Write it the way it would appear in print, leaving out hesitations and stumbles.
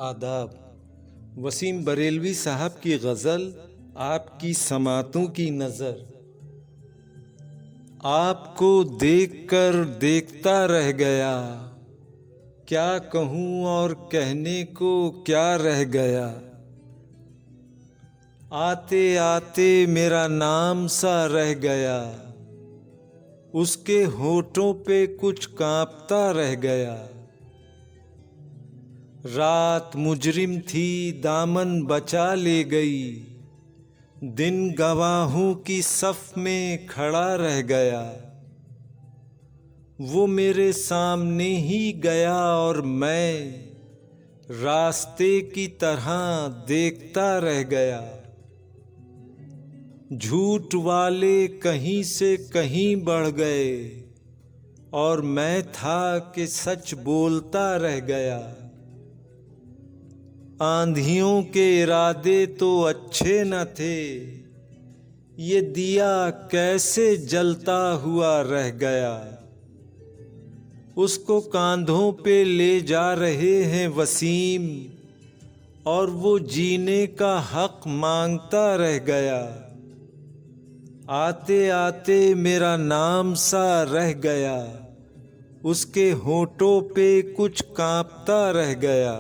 आदाब। वसीम बरेलवी साहब की गज़ल आपकी समातों की नज़र। आपको देखकर देखता रह गया, क्या कहूँ और कहने को क्या रह गया। आते आते मेरा नाम सा रह गया, उसके होठों पे कुछ कांपता रह गया। रात मुजरिम थी दामन बचा ले गई, दिन गवाहों की सफ में खड़ा रह गया। वो मेरे सामने ही गया और मैं रास्ते की तरह देखता रह गया। झूठ वाले कहीं से कहीं बढ़ गए और मैं था कि सच बोलता रह गया। आंधियों के इरादे तो अच्छे न थे, ये दिया कैसे जलता हुआ रह गया। उसको कांधों पे ले जा रहे हैं वसीम, और वो जीने का हक मांगता रह गया। आते आते मेरा नाम सा रह गया, उसके होठों पे कुछ कांपता रह गया।